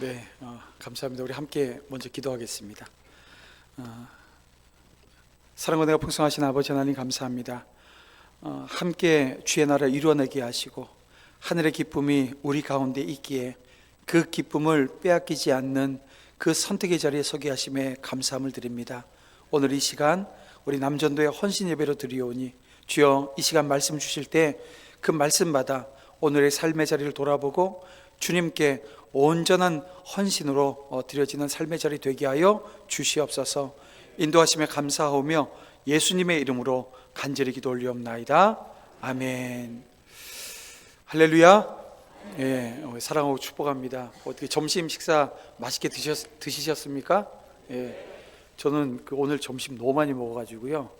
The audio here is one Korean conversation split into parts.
네, 감사합니다. 우리 함께 먼저 기도하겠습니다. 사랑과 은혜가 풍성하신 아버지 하나님 감사합니다. 함께 주의 나라를 이루어내게 하시고 하늘의 기쁨이 우리 가운데 있기에 그 기쁨을 빼앗기지 않는 그 선택의 자리에 서게 하심에 감사함을 드립니다. 오늘 이 시간 우리 남전도의 헌신 예배로 드리오니 주여 이 시간 말씀 주실 때 그 말씀마다 오늘의 삶의 자리를 돌아보고 주님께 온전한 헌신으로 드려지는 삶의 자리 되게 하여 주시옵소서. 인도하심에 감사하오며 예수님의 이름으로 간절히 기도 올리옵나이다. 아멘. 할렐루야. 예, 사랑하고 축복합니다. 어떻게 점심 식사 맛있게 드시셨습니까? 예, 저는 오늘 점심 너무 많이 먹어가지고요.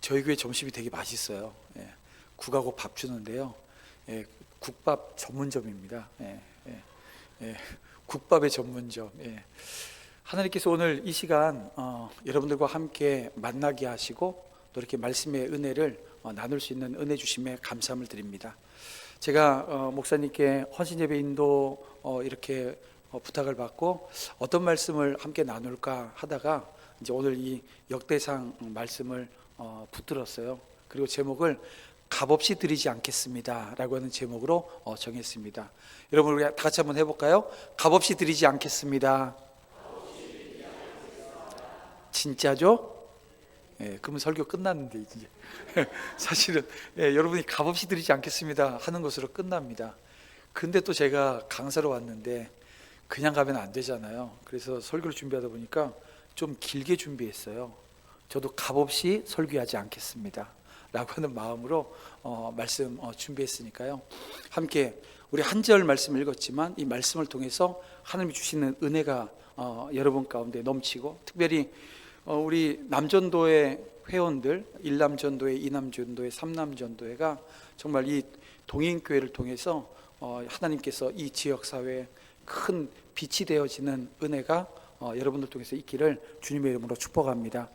저희 교회 점심이 되게 맛있어요. 국하고 밥 주는데요. 국밥 전문점입니다. 국밥의 전문점. 하나님께서 오늘 이 시간 여러분들과 함께 만나게 하시고 또 이렇게 말씀의 은혜를 나눌 수 있는 은혜 주심에 감사함을 드립니다. 제가 목사님께 헌신예배 인도 이렇게 부탁을 받고 어떤 말씀을 함께 나눌까 하다가 이제 오늘 이 역대상 말씀을 붙들었어요. 그리고 제목을 값없이 드리지 않겠습니다 라고 하는 제목으로 정했습니다. 여러분 우리 다 같이 한번 해볼까요? 값없이 드리지 않겠습니다. 진짜죠? 그러면 설교 끝났는데 이제 사실은 여러분이 값없이 드리지 않겠습니다 하는 것으로 끝납니다. 근데 또 제가 강사로 왔는데 그냥 가면 안 되잖아요. 그래서 설교를 준비하다 보니까 좀 길게 준비했어요. 저도 값없이 설교하지 않겠습니다 라고 하는 마음으로 말씀 준비했으니까요. 함께 우리 한 절 말씀 읽었지만 이 말씀을 통해서 하나님이 주시는 은혜가 여러분 가운데 넘치고 특별히 우리 남전도의 회원들 1남전도회, 2남전도회, 3남전도회가 정말 이 동인교회를 통해서 하나님께서 이 지역사회에 큰 빛이 되어지는 은혜가 여러분들 통해서 있기를 주님의 이름으로 축복합니다.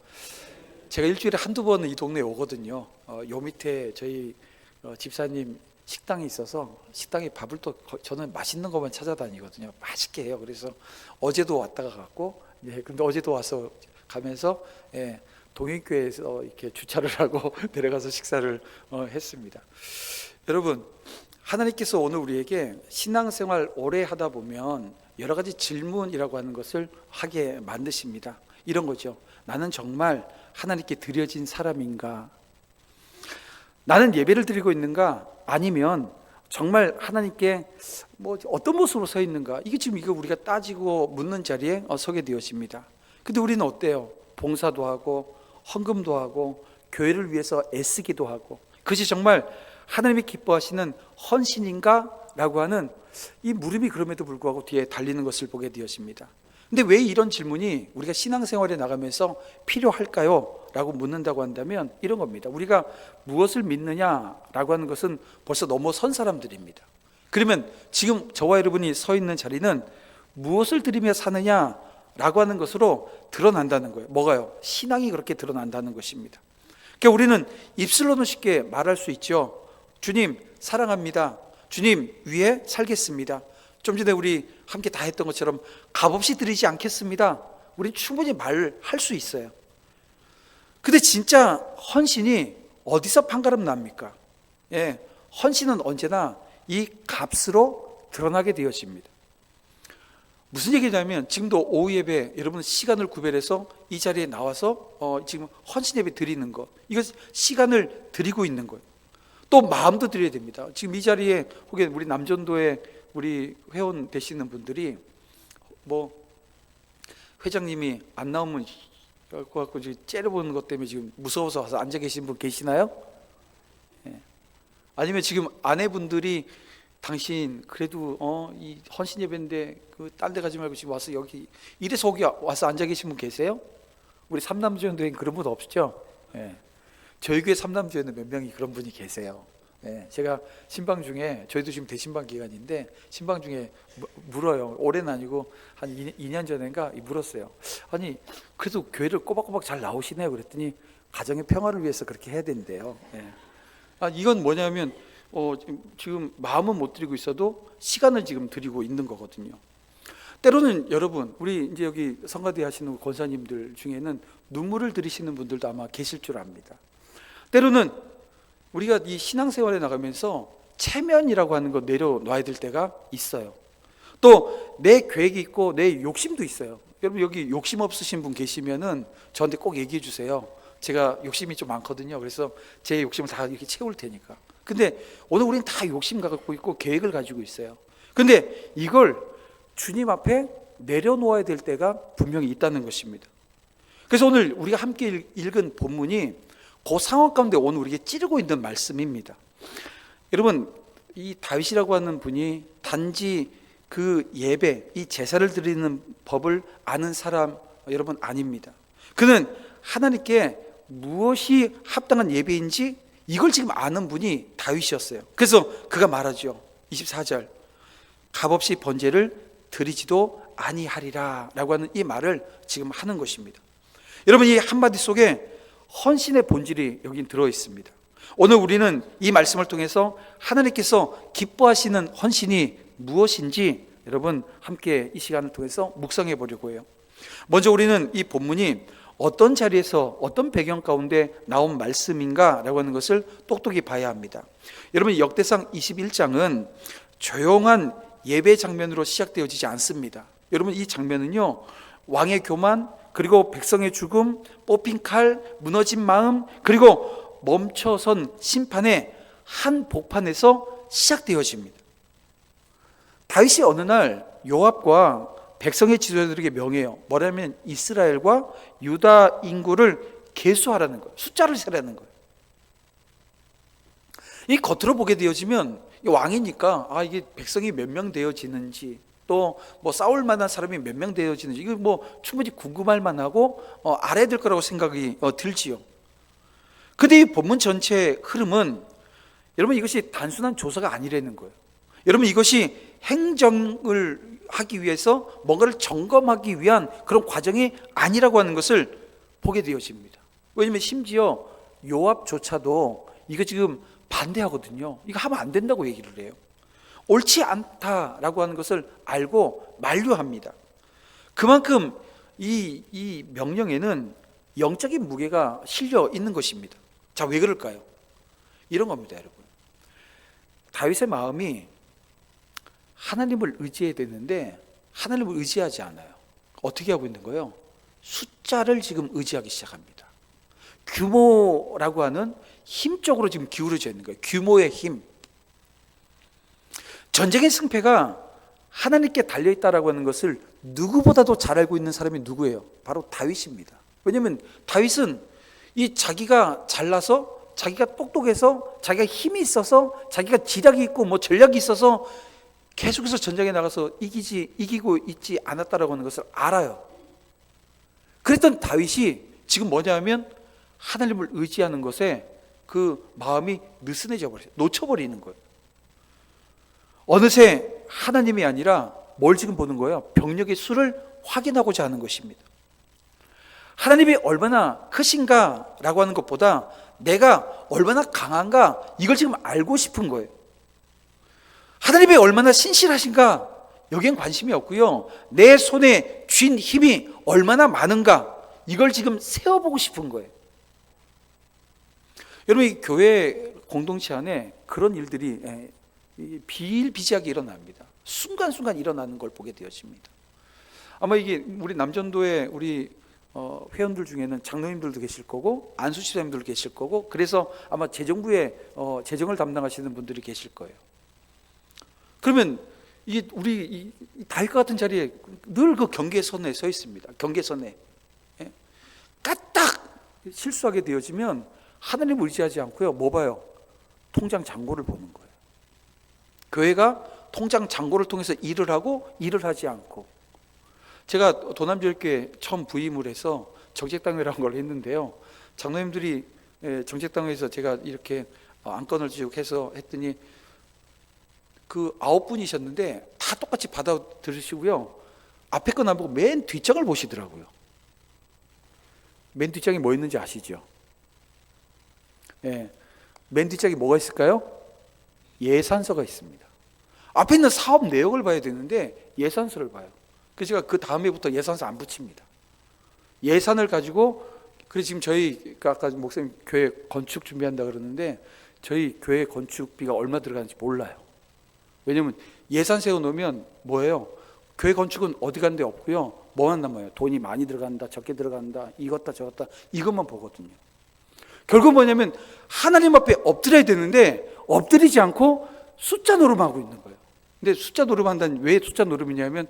제가 일주일에 한두 번은 이 동네에 오거든요. 요 밑에 저희 집사님 식당이 있어서 식당에 밥을 또 저는 맛있는 것만 찾아다니거든요. 맛있게 해요. 그래서 어제도 왔다가 갔고, 근데 어제도 와서 가면서 동인교회에서 이렇게 주차를 하고 내려가서 식사를 했습니다. 여러분, 하나님께서 오늘 우리에게 신앙생활 오래 하다 보면 여러 가지 질문이라고 하는 것을 하게 만드십니다. 이런 거죠. 나는 정말 하나님께 드려진 사람인가? 나는 예배를 드리고 있는가? 아니면 정말 하나님께 어떤 모습으로 서 있는가? 이게 지금 이거 우리가 따지고 묻는 자리에 서게 되어집니다. 근데 우리는 어때요? 봉사도 하고 헌금도 하고 교회를 위해서 애쓰기도 하고 그것이 정말 하나님이 기뻐하시는 헌신인가? 라고 하는 이 물음이 그럼에도 불구하고 뒤에 달리는 것을 보게 되어집니다. 근데 왜 이런 질문이 우리가 신앙생활에 나가면서 필요할까요? 라고 묻는다고 한다면 이런 겁니다. 우리가 무엇을 믿느냐라고 하는 것은 벌써 넘어선 사람들입니다. 그러면 지금 저와 여러분이 서 있는 자리는 무엇을 드리며 사느냐라고 하는 것으로 드러난다는 거예요. 뭐가요? 신앙이 그렇게 드러난다는 것입니다. 그러니까 우리는 입술로는 쉽게 말할 수 있죠. 주님 사랑합니다. 주님 위에 살겠습니다. 좀 전에 우리 함께 다 했던 것처럼 값없이 드리지 않겠습니다. 우리 충분히 말할 수 있어요. 근데 진짜 헌신이 어디서 판가름 납니까? 헌신은 언제나 이 값으로 드러나게 되어집니다. 무슨 얘기냐면 지금도 오후 예배 여러분 시간을 구별해서 이 자리에 나와서 지금 헌신 예배 드리는 거, 이거 시간을 드리고 있는 거예요. 또 마음도 드려야 됩니다. 지금 이 자리에 혹은 우리 남전도에 우리 회원 되시는 분들이 회장님이 안 나오면 갖고 째려보는 것 때문에 지금 무서워서 와서 앉아 계신 분 계시나요? 아니면 지금 아내분들이 당신 그래도 이 헌신 예배인데 그 딴 데 가지 말고 지금 와서 여기 이래서 여기 와서 앉아 계신 분 계세요? 우리 삼남주연도에 그런 분 없죠? 저희 교회 삼남주연도 몇 명이 그런 분이 계세요. 제가 신방 중에 저희도 지금 대신방 기간인데 신방 중에 물어요. 올해는 아니고 한 2년 전인가 물었어요. 아니 그래도 교회를 꼬박꼬박 잘 나오시네요. 그랬더니 가정의 평화를 위해서 그렇게 해야 된대요. 이건 뭐냐면 지금 마음은 못 드리고 있어도 시간을 지금 드리고 있는 거거든요. 때로는 여러분, 우리 이제 여기 성가대 하시는 권사님들 중에는 눈물을 들이시는 분들도 아마 계실 줄 압니다. 때로는 우리가 이 신앙생활에 나가면서 체면이라고 하는 거 내려놔야 될 때가 있어요. 또 내 계획이 있고 내 욕심도 있어요. 여러분 여기 욕심 없으신 분 계시면은 저한테 꼭 얘기해 주세요. 제가 욕심이 좀 많거든요. 그래서 제 욕심을 다 이렇게 채울 테니까. 근데 오늘 우리는 다 욕심 갖고 있고 계획을 가지고 있어요. 근데 이걸 주님 앞에 내려놓아야 될 때가 분명히 있다는 것입니다. 그래서 오늘 우리가 함께 읽은 본문이 그 상황 가운데 오늘 우리에게 찌르고 있는 말씀입니다. 여러분, 이 다윗이라고 하는 분이 단지 그 예배, 이 제사를 드리는 법을 아는 사람 여러분 아닙니다. 그는 하나님께 무엇이 합당한 예배인지 이걸 지금 아는 분이 다윗이었어요. 그래서 그가 말하죠. 24절, 값없이 번제를 드리지도 아니하리라 라고 하는 이 말을 지금 하는 것입니다. 여러분, 이 한마디 속에 헌신의 본질이 여기 들어 있습니다. 오늘 우리는 이 말씀을 통해서 하나님께서 기뻐하시는 헌신이 무엇인지 여러분 함께 이 시간을 통해서 묵상해 보려고 해요. 먼저 우리는 이 본문이 어떤 자리에서 어떤 배경 가운데 나온 말씀인가 라고 하는 것을 똑똑히 봐야 합니다. 여러분, 역대상 21장은 조용한 예배 장면으로 시작되어지지 않습니다. 여러분, 이 장면은요, 왕의 교만, 그리고 백성의 죽음, 뽑힌 칼, 무너진 마음, 그리고 멈춰선 심판의 한 복판에서 시작되어집니다. 다윗이 어느 날 요압과 백성의 지도자들에게 명해요. 뭐냐면 이스라엘과 유다 인구를 계수하라는 거예요. 숫자를 세라는 거예요. 이 겉으로 보게 되어지면 왕이니까 이게 백성이 몇 명 되어지는지, 또 뭐 싸울 만한 사람이 몇 명 되어지는지 이거 뭐 충분히 궁금할 만하고 알아야 될 거라고 생각이 들지요. 근데 이 본문 전체의 흐름은 여러분 이것이 단순한 조사가 아니라는 거예요. 여러분, 이것이 행정을 하기 위해서 뭔가를 점검하기 위한 그런 과정이 아니라고 하는 것을 보게 되어집니다. 왜냐하면 심지어 요압조차도 이거 지금 반대하거든요. 이거 하면 안 된다고 얘기를 해요. 옳지 않다라고 하는 것을 알고 만류합니다. 그만큼 이 명령에는 영적인 무게가 실려 있는 것입니다. 자, 왜 그럴까요? 이런 겁니다, 여러분. 다윗의 마음이 하나님을 의지해야 되는데 하나님을 의지하지 않아요. 어떻게 하고 있는 거예요? 숫자를 지금 의지하기 시작합니다. 규모라고 하는 힘 쪽으로 지금 기울어져 있는 거예요. 규모의 힘. 전쟁의 승패가 하나님께 달려있다라고 하는 것을 누구보다도 잘 알고 있는 사람이 누구예요? 바로 다윗입니다. 왜냐하면 다윗은 이 자기가 잘나서, 자기가 똑똑해서, 자기가 힘이 있어서, 자기가 지략이 있고 뭐 전략이 있어서 계속해서 전쟁에 나가서 이기고 있지 않았다라고 하는 것을 알아요. 그랬던 다윗이 지금 뭐냐면 하나님을 의지하는 것에 그 마음이 느슨해져 버려요. 놓쳐버리는 거예요. 어느새 하나님이 아니라 뭘 지금 보는 거예요? 병력의 수를 확인하고자 하는 것입니다. 하나님이 얼마나 크신가라고 하는 것보다 내가 얼마나 강한가 이걸 지금 알고 싶은 거예요. 하나님이 얼마나 신실하신가 여기엔 관심이 없고요. 내 손에 쥔 힘이 얼마나 많은가 이걸 지금 세어보고 싶은 거예요. 여러분, 이 교회 공동체 안에 그런 일들이 비일비재하게 일어납니다. 순간순간 일어나는 걸 보게 되어집니다. 아마 이게 우리 남전도의 우리 회원들 중에는 장로님들도 계실 거고 안수시장님들도 계실 거고, 그래서 아마 재정부의 재정을 담당하시는 분들이 계실 거예요. 그러면 우리 다윗과 같은 자리에 늘 그 경계선에 서 있습니다. 경계선에 까딱 실수하게 되어지면 하나님을 의지하지 않고요, 뭐 봐요? 통장 잔고를 보는 거예요. 교회가 통장 잔고를 통해서 일을 하고 일을 하지 않고. 제가 도남지역교회 처음 부임을 해서 정책당회라는 걸 했는데요, 장로님들이 정책당회에서 제가 이렇게 안건을 쭉 해서 했더니 그 9분이셨는데 다 똑같이 받아 들으시고요, 앞에 건 안 보고 맨 뒷장을 보시더라고요. 맨 뒷장이 뭐 있는지 아시죠? 맨 뒷장에 뭐가 있을까요? 예산서가 있습니다. 앞에 있는 사업 내역을 봐야 되는데 예산서를 봐요. 그래서 제가 그 다음에부터 예산서 안 붙입니다. 예산을 가지고, 그래서 지금 저희가 아까 목사님 교회 건축 준비한다 그러는데 저희 교회 건축비가 얼마 들어가는지 몰라요. 왜냐면 예산 세워놓으면 뭐예요? 교회 건축은 어디 간 데 없고요. 뭐만 남아요? 돈이 많이 들어간다, 적게 들어간다, 이것다 저것다, 이것만 보거든요. 결국 뭐냐면 하나님 앞에 엎드려야 되는데 엎드리지 않고 숫자 노름하고 있는 거예요. 근데 숫자 노름한다는, 왜 숫자 노름이냐면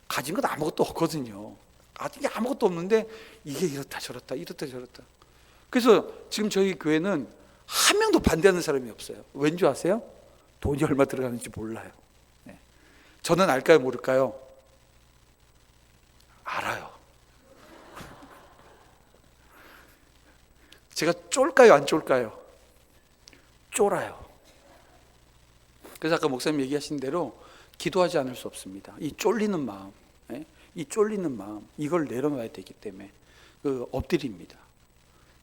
가진 건 아무것도 없거든요. 가진 게 아무것도 없는데 이게 이렇다 저렇다 이렇다 저렇다. 그래서 지금 저희 교회는 한 명도 반대하는 사람이 없어요. 왠지 아세요? 돈이 얼마 들어가는지 몰라요. 네. 저는 알까요 모를까요? 알아요. 제가 쫄까요 안 쫄까요? 쫄아요. 그래서 아까 목사님 얘기하신 대로 기도하지 않을 수 없습니다. 이 쫄리는 마음, 이 쫄리는 마음, 이걸 내려놔야 되기 때문에 엎드립니다.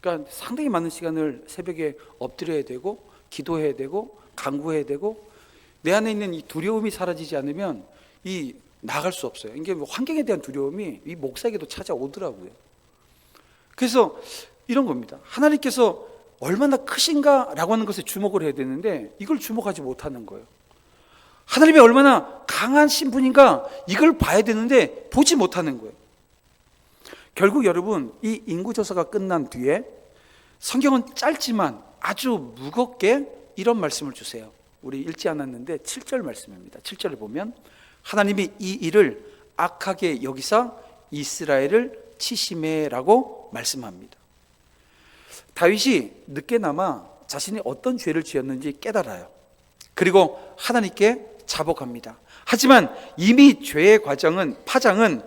그러니까 상당히 많은 시간을 새벽에 엎드려야 되고 기도해야 되고 간구해야 되고, 내 안에 있는 이 두려움이 사라지지 않으면 이 나갈 수 없어요. 이게 환경에 대한 두려움이 이 목사에게도 찾아오더라고요. 그래서 이런 겁니다. 하나님께서 얼마나 크신가라고 하는 것에 주목을 해야 되는데 이걸 주목하지 못하는 거예요. 하나님이 얼마나 강하신 분인가 이걸 봐야 되는데 보지 못하는 거예요. 결국 여러분, 이 인구조사가 끝난 뒤에 성경은 짧지만 아주 무겁게 이런 말씀을 주세요. 우리 읽지 않았는데 7절 말씀입니다. 7절을 보면 하나님이 이 일을 악하게 여기사 이스라엘을 치심해라고 말씀합니다. 다윗이 늦게나마 자신이 어떤 죄를 지었는지 깨달아요. 그리고 하나님께 자복합니다. 하지만 이미 죄의 파장은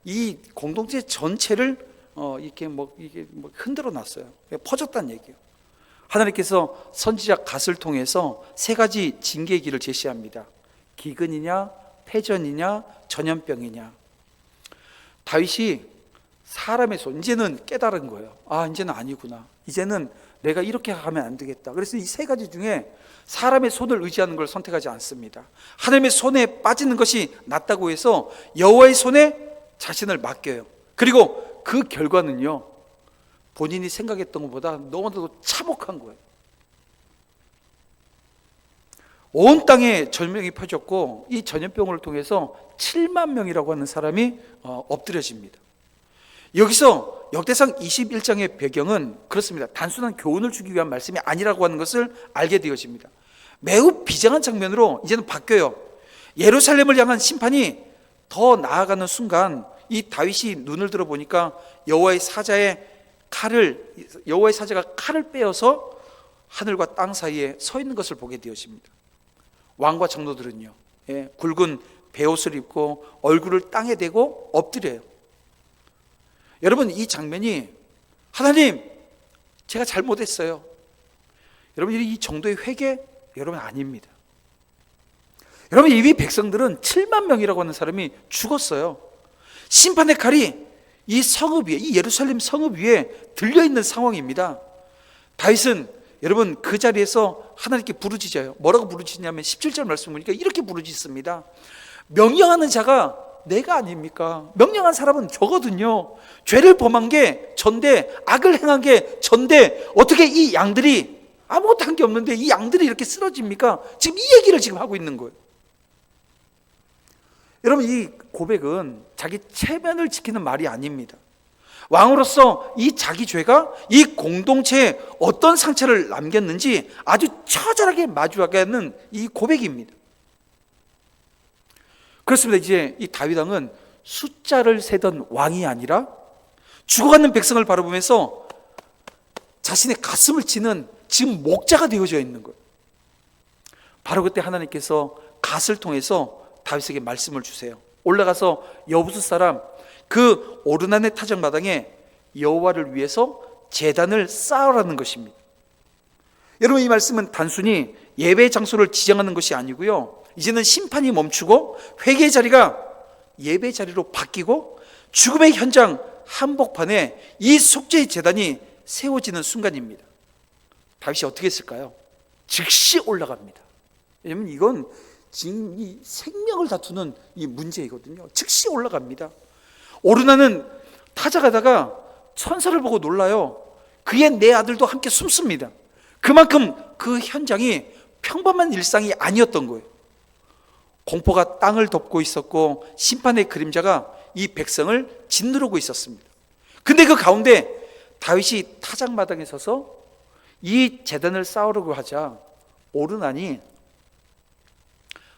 이 공동체 전체를 이게 흔들어 놨어요. 퍼졌다는 얘기예요. 하나님께서 선지자 갓을 통해서 세 가지 징계의 길을 제시합니다. 기근이냐, 패전이냐, 전염병이냐. 다윗이 사람의 손, 이제는 깨달은 거예요. 이제는 아니구나. 이제는 내가 이렇게 하면 안 되겠다. 그래서 이 세 가지 중에 사람의 손을 의지하는 걸 선택하지 않습니다. 하나님의 손에 빠지는 것이 낫다고 해서 여호와의 손에 자신을 맡겨요. 그리고 그 결과는요, 본인이 생각했던 것보다 너무나도 참혹한 거예요. 온 땅에 전염병이 퍼졌고 이 전염병을 통해서 7만 명이라고 하는 사람이 엎드려집니다. 여기서 역대상 21장의 배경은 그렇습니다. 단순한 교훈을 주기 위한 말씀이 아니라고 하는 것을 알게 되어집니다. 매우 비장한 장면으로 이제는 바뀌어요. 예루살렘을 향한 심판이 더 나아가는 순간 이 다윗이 눈을 들어 보니까 여호와의 사자가 칼을 빼어서 하늘과 땅 사이에 서 있는 것을 보게 되어집니다. 왕과 장로들은요, 굵은 베옷을 입고 얼굴을 땅에 대고 엎드려요. 여러분, 이 장면이 하나님, 제가 잘못했어요. 여러분, 이 정도의 회개 여러분 아닙니다. 여러분, 이미 백성들은 7만 명이라고 하는 사람이 죽었어요. 심판의 칼이 이 성읍 위에, 이 예루살렘 성읍 위에 들려있는 상황입니다. 다윗은 여러분 그 자리에서 하나님께 부르짖어요. 뭐라고 부르짖냐면 17절 말씀 보니까 이렇게 부르짖습니다. 명령하는 자가 내가 아닙니까? 명령한 사람은 저거든요. 죄를 범한 게 전데, 악을 행한 게 전데, 어떻게 이 양들이 아무것도 한 게 없는데 이 양들이 이렇게 쓰러집니까? 지금 이 얘기를 지금 하고 있는 거예요. 여러분, 이 고백은 자기 체면을 지키는 말이 아닙니다. 왕으로서 이 자기 죄가 이 공동체에 어떤 상처를 남겼는지 아주 처절하게 마주하게 하는 이 고백입니다. 그렇습니다. 이제 이 다윗 왕은 숫자를 세던 왕이 아니라 죽어가는 백성을 바라보면서 자신의 가슴을 치는 지금 목자가 되어져 있는 거예요. 바로 그때 하나님께서 갓을 통해서 다윗에게 말씀을 주세요. 올라가서 여부스 사람 그 오르난의 타작마당에 여호와를 위해서 제단을 쌓으라는 것입니다. 여러분, 이 말씀은 단순히 예배 장소를 지정하는 것이 아니고요, 이제는 심판이 멈추고 회개의 자리가 예배 자리로 바뀌고 죽음의 현장 한복판에 이 속죄의 제단이 세워지는 순간입니다. 다윗이 어떻게 했을까요? 즉시 올라갑니다. 왜냐하면 이건 지금 이 생명을 다투는 이 문제이거든요. 즉시 올라갑니다. 오르나는 타작하다가 천사를 보고 놀라요. 그의 네 아들도 함께 숨습니다. 그만큼 그 현장이 평범한 일상이 아니었던 거예요. 공포가 땅을 덮고 있었고 심판의 그림자가 이 백성을 짓누르고 있었습니다. 근데 그 가운데 다윗이 타작마당에 서서 이 제단을 쌓으려고 하자 오르나니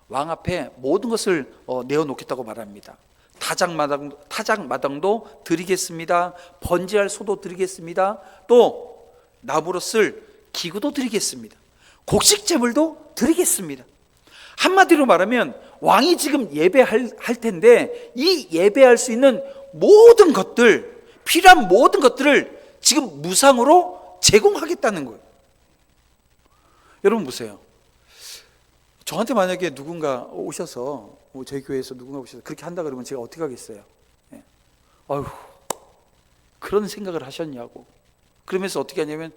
왕 앞에 모든 것을 내어놓겠다고 말합니다. 타작마당도 드리겠습니다. 번제할 소도 드리겠습니다. 또 나무로 쓸 기구도 드리겠습니다. 곡식 제물도 드리겠습니다. 한마디로 말하면 왕이 지금 예배할 텐데 이 예배할 수 있는 모든 것들, 필요한 모든 것들을 지금 무상으로 제공하겠다는 거예요. 여러분 보세요. 저한테 만약에 누군가 오셔서 저희 교회에서 누군가 오셔서 그렇게 한다 그러면 제가 어떻게 하겠어요? 예. 아유, 그런 생각을 하셨냐고. 그러면서 어떻게 하냐면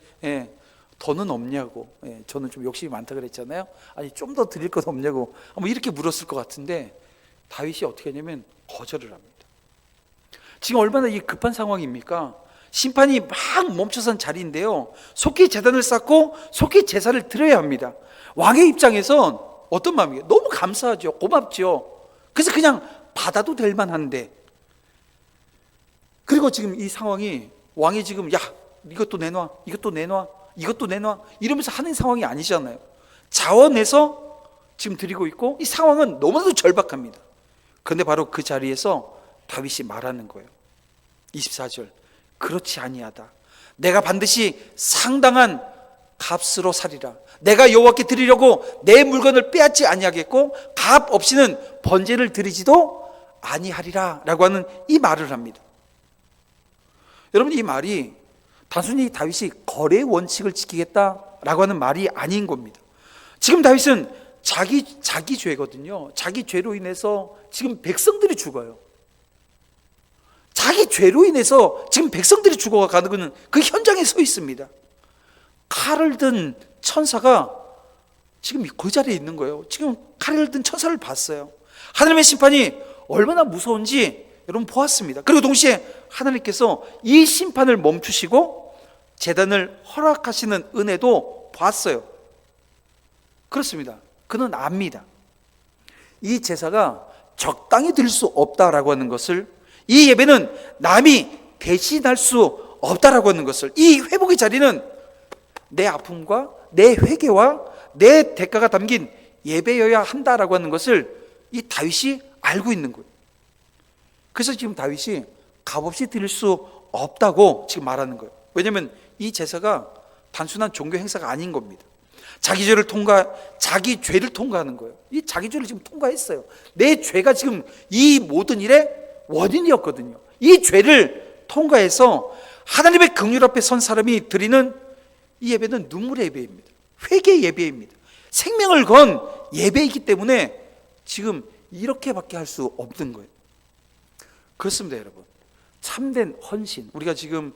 더는 없냐고. 저는 좀 욕심이 많다 그랬잖아요. 아니 좀 더 드릴 것 없냐고 뭐 이렇게 물었을 것 같은데 다윗이 어떻게 하냐면 거절을 합니다. 지금 얼마나 이 급한 상황입니까? 심판이 막 멈춰선 자리인데요, 속히 제단을 쌓고 속히 제사를 드려야 합니다. 왕의 입장에선 어떤 마음이에요? 너무 감사하죠. 고맙죠. 그래서 그냥 받아도 될 만한데, 그리고 지금 이 상황이 왕이 지금 야 이것도 내놔, 이것도 내놔, 이것도 내놔 이러면서 하는 상황이 아니잖아요. 자원해서 지금 드리고 있고 이 상황은 너무나도 절박합니다. 그런데 바로 그 자리에서 다윗이 말하는 거예요. 24절, 그렇지 아니하다. 내가 반드시 상당한 값으로 살리라. 내가 여호와께 드리려고 내 물건을 빼앗지 아니하겠고 값 없이는 번제를 드리지도 아니하리라 라고 하는 이 말을 합니다. 여러분, 이 말이 단순히 다윗이 거래의 원칙을 지키겠다라고 하는 말이 아닌 겁니다. 지금 다윗은 자기 죄거든요. 자기 죄로 인해서 지금 백성들이 죽어요. 자기 죄로 인해서 지금 백성들이 죽어가는 그 현장에 서 있습니다. 칼을 든 천사가 지금 그 자리에 있는 거예요. 지금 칼을 든 천사를 봤어요. 하나님의 심판이 얼마나 무서운지 여러분 보았습니다. 그리고 동시에 하나님께서 이 심판을 멈추시고 제단을 허락하시는 은혜도 봤어요. 그렇습니다. 그는 압니다. 이 제사가 적당히 드릴 수 없다라고 하는 것을, 이 예배는 남이 대신할 수 없다라고 하는 것을, 이 회복의 자리는 내 아픔과 내 회개와 내 대가가 담긴 예배여야 한다라고 하는 것을 이 다윗이 알고 있는 거예요. 그래서 지금 다윗이 값없이 드릴 수 없다고 지금 말하는 거예요. 왜냐하면 이 제사가 단순한 종교 행사가 아닌 겁니다. 자기 죄를 통과하는 거예요. 이 자기 죄를 지금 통과했어요. 내 죄가 지금 이 모든 일의 원인이었거든요. 이 죄를 통과해서 하나님의 긍휼 앞에 선 사람이 드리는 이 예배는 눈물의 예배입니다. 회개의 예배입니다. 생명을 건 예배이기 때문에 지금 이렇게밖에 할 수 없는 거예요. 그렇습니다, 여러분. 참된 헌신, 우리가 지금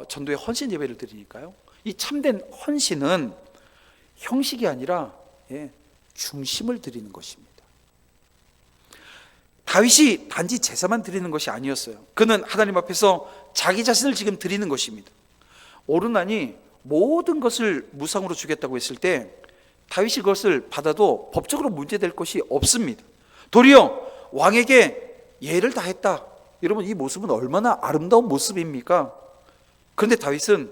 전도의 헌신 예배를 드리니까요, 이 참된 헌신은 형식이 아니라 중심을 드리는 것입니다. 다윗이 단지 제사만 드리는 것이 아니었어요. 그는 하나님 앞에서 자기 자신을 지금 드리는 것입니다. 오르나니 모든 것을 무상으로 주겠다고 했을 때 다윗이 그것을 받아도 법적으로 문제될 것이 없습니다. 도리어 왕에게 예를 다했다. 여러분, 이 모습은 얼마나 아름다운 모습입니까? 그런데 다윗은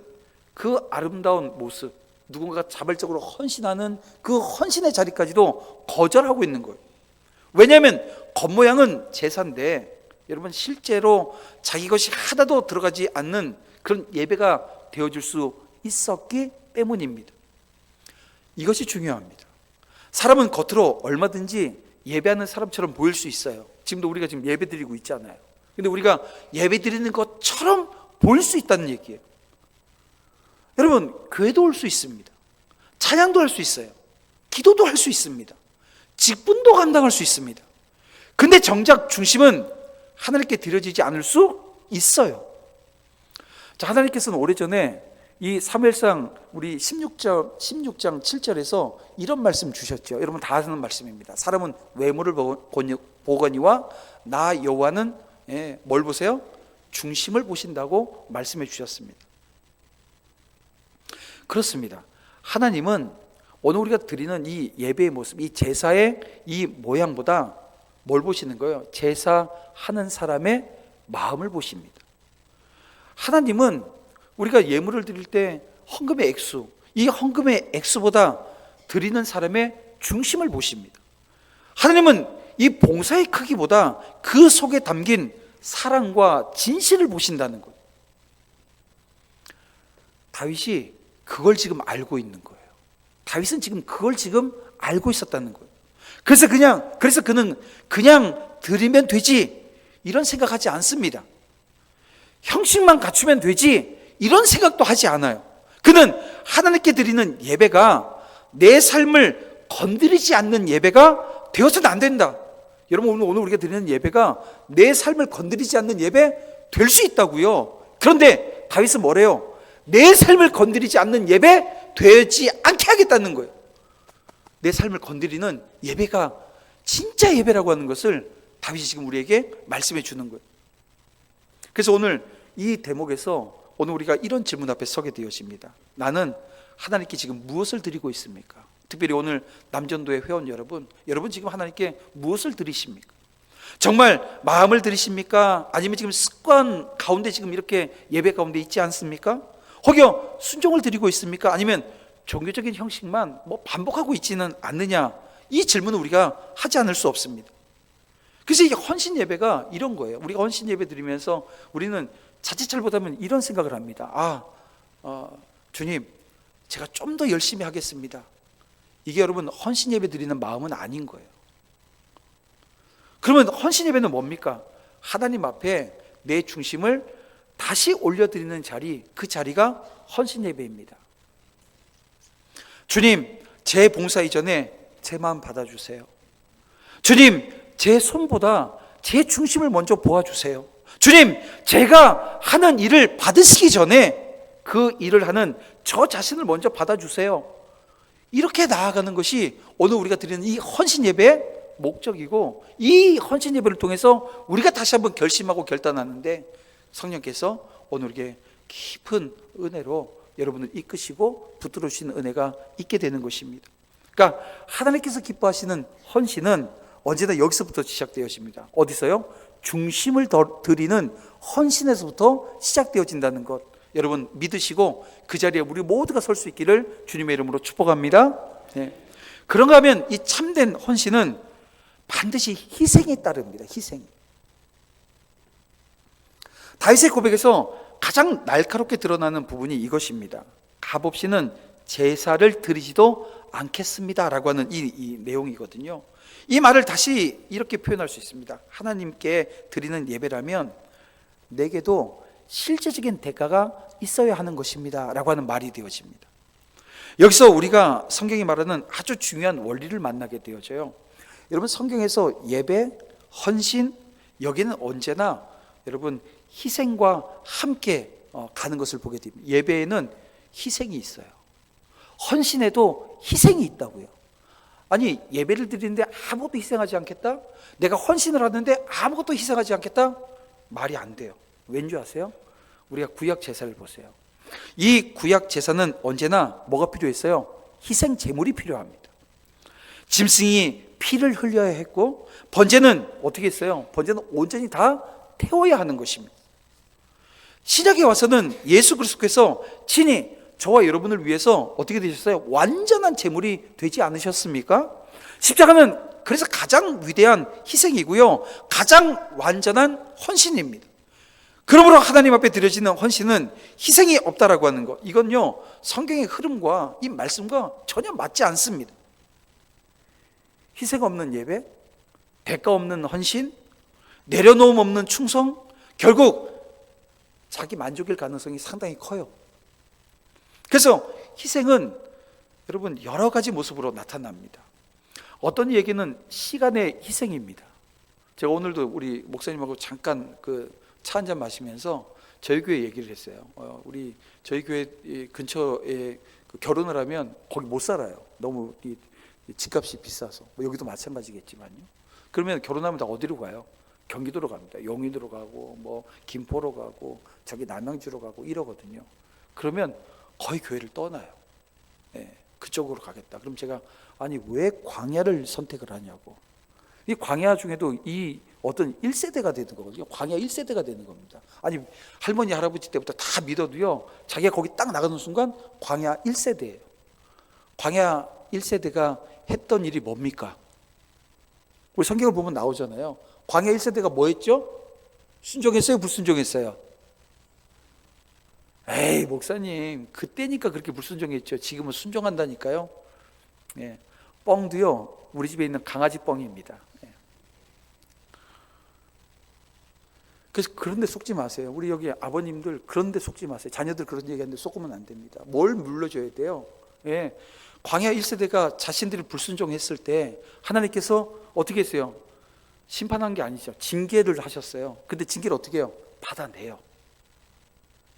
그 아름다운 모습, 누군가가 자발적으로 헌신하는 그 헌신의 자리까지도 거절하고 있는 거예요. 왜냐하면 겉모양은 제사인데 여러분, 실제로 자기 것이 하나도 들어가지 않는 그런 예배가 되어줄 수 있었기 때문입니다. 이것이 중요합니다. 사람은 겉으로 얼마든지 예배하는 사람처럼 보일 수 있어요. 지금도 우리가 지금 예배 드리고 있잖아요. 근데 우리가 예배 드리는 것처럼 보일 수 있다는 얘기예요. 여러분, 교회도 올 수 있습니다. 찬양도 할 수 있어요. 기도도 할 수 있습니다. 직분도 감당할 수 있습니다. 근데 정작 중심은 하나님께 드려지지 않을 수 있어요. 자, 하나님께서는 오래전에 이 사무엘상 우리 16장 7절에서 이런 말씀 주셨죠. 여러분 다 아는 말씀입니다. 사람은 외모를 보거니와 나 여호와는 뭘 보세요? 중심을 보신다고 말씀해 주셨습니다. 그렇습니다. 하나님은 오늘 우리가 드리는 이 예배의 모습, 이 제사의 이 모양보다 뭘 보시는 거예요? 제사하는 사람의 마음을 보십니다. 하나님은 우리가 예물을 드릴 때 헌금의 액수, 이 헌금의 액수보다 드리는 사람의 중심을 보십니다. 하나님은 이 봉사의 크기보다 그 속에 담긴 사랑과 진실을 보신다는 거예요. 다윗이 그걸 지금 알고 있는 거예요. 다윗은 지금 그걸 지금 알고 있었다는 거예요. 그래서 그는 그냥 드리면 되지 이런 생각하지 않습니다. 형식만 갖추면 되지 이런 생각도 하지 않아요. 그는 하나님께 드리는 예배가 내 삶을 건드리지 않는 예배가 되어서는 안 된다. 여러분 오늘 우리가 드리는 예배가 내 삶을 건드리지 않는 예배 될 수 있다고요. 그런데 다윗은 뭐래요? 내 삶을 건드리지 않는 예배 되지 않게 하겠다는 거예요. 내 삶을 건드리는 예배가 진짜 예배라고 하는 것을 다윗이 지금 우리에게 말씀해 주는 거예요. 그래서 오늘 이 대목에서 오늘 우리가 이런 질문 앞에 서게 되어집니다. 나는 하나님께 지금 무엇을 드리고 있습니까? 특별히 오늘 남전도의 회원 여러분 지금 하나님께 무엇을 드리십니까? 정말 마음을 드리십니까? 아니면 지금 습관 가운데 지금 이렇게 예배 가운데 있지 않습니까? 혹여 순종을 드리고 있습니까? 아니면 종교적인 형식만 반복하고 있지는 않느냐? 이 질문을 우리가 하지 않을 수 없습니다. 그래서 이게 헌신 예배가 이런 거예요. 우리가 헌신 예배 드리면서 우리는 자칫 잘못하면 이런 생각을 합니다. 주님, 제가 좀 더 열심히 하겠습니다. 이게 여러분 헌신 예배 드리는 마음은 아닌 거예요. 그러면 헌신 예배는 뭡니까? 하나님 앞에 내 중심을 다시 올려드리는 자리, 그 자리가 헌신 예배입니다. 주님, 제 봉사 이전에 제 마음 받아주세요. 주님, 제 손보다 제 중심을 먼저 보아주세요. 주님, 제가 하는 일을 받으시기 전에 그 일을 하는 저 자신을 먼저 받아주세요. 이렇게 나아가는 것이 오늘 우리가 드리는 이 헌신 예배의 목적이고, 이 헌신 예배를 통해서 우리가 다시 한번 결심하고 결단하는데 성령께서 오늘 우리에게 깊은 은혜로 여러분을 이끄시고 붙들어 주시는 은혜가 있게 되는 것입니다. 그러니까 하나님께서 기뻐하시는 헌신은 언제나 여기서부터 시작되어집니다. 어디서요? 중심을 드리는 헌신에서부터 시작되어진다는 것, 여러분 믿으시고 그 자리에 우리 모두가 설 수 있기를 주님의 이름으로 축복합니다. 네. 그런가 하면 이 참된 헌신은 반드시 희생에 따릅니다. 희생. 다윗의 고백에서 가장 날카롭게 드러나는 부분이 이것입니다. 값없이는 제사를 드리지도 않겠습니다 라고 하는 이 내용이거든요. 이 말을 다시 이렇게 표현할 수 있습니다. 하나님께 드리는 예배라면 내게도 실제적인 대가가 있어야 하는 것입니다 라고 하는 말이 되어집니다. 여기서 우리가 성경이 말하는 아주 중요한 원리를 만나게 되어져요. 여러분 성경에서 예배, 헌신, 여기는 언제나 여러분 희생과 함께 가는 것을 보게 됩니다. 예배에는 희생이 있어요. 헌신에도 희생이 있다고요. 아니 예배를 드리는데 아무것도 희생하지 않겠다? 내가 헌신을 하는데 아무것도 희생하지 않겠다? 말이 안 돼요. 왠지 아세요? 우리가 구약 제사를 보세요. 이 구약 제사는 언제나 뭐가 필요했어요? 희생 제물이 필요합니다. 짐승이 피를 흘려야 했고, 번제는 어떻게 했어요? 번제는 온전히 다 태워야 하는 것입니다. 신약에 와서는 예수 그리스도께서 친히 저와 여러분을 위해서 어떻게 되셨어요? 완전한 제물이 되지 않으셨습니까? 십자가는 그래서 가장 위대한 희생이고요, 가장 완전한 헌신입니다. 그러므로 하나님 앞에 드려지는 헌신은 희생이 없다라고 하는 것, 이건요 성경의 흐름과 이 말씀과 전혀 맞지 않습니다. 희생 없는 예배, 대가 없는 헌신, 내려놓음 없는 충성, 결국 자기 만족일 가능성이 상당히 커요. 그래서 희생은 여러분 여러 가지 모습으로 나타납니다. 어떤 얘기는 시간의 희생입니다. 제가 오늘도 우리 목사님하고 잠깐 차 한잔 마시면서 저희 교회 얘기를 했어요. 저희 교회 근처에 결혼을 하면 거기 못 살아요. 너무 이 집값이 비싸서. 뭐 여기도 마찬가지겠지만요. 그러면 결혼하면 다 어디로 가요? 경기도로 갑니다. 용인으로 가고 뭐 김포로 가고 저기 남양주로 가고 이러거든요. 그러면 거의 교회를 떠나요. 그쪽으로 가겠다. 그럼 제가 아니 왜 광야를 선택을 하냐고. 이 광야 중에도 이 어떤 1세대가 되는 거거든요. 광야 1세대가 되는 겁니다. 아니 할머니 할아버지 때부터 다 믿어도요, 자기가 거기 딱 나가는 순간 광야 1세대예요. 광야 1세대가 했던 일이 뭡니까? 우리 성경을 보면 나오잖아요. 광야 1세대가 뭐 했죠? 순종했어요? 불순종했어요? 에이 목사님, 그때니까 그렇게 불순종했죠. 지금은 순종한다니까요. 뻥도요, 우리 집에 있는 강아지 뻥입니다. 그래서 그런데 속지 마세요. 우리 여기 아버님들 그런데 속지 마세요. 자녀들 그런 얘기하는데 속으면 안 됩니다. 뭘 물러줘야 돼요? 광야 1세대가 자신들이 불순종했을 때 하나님께서 어떻게 했어요? 심판한 게 아니죠. 징계를 하셨어요. 근데 징계를 어떻게 해요? 받아내요.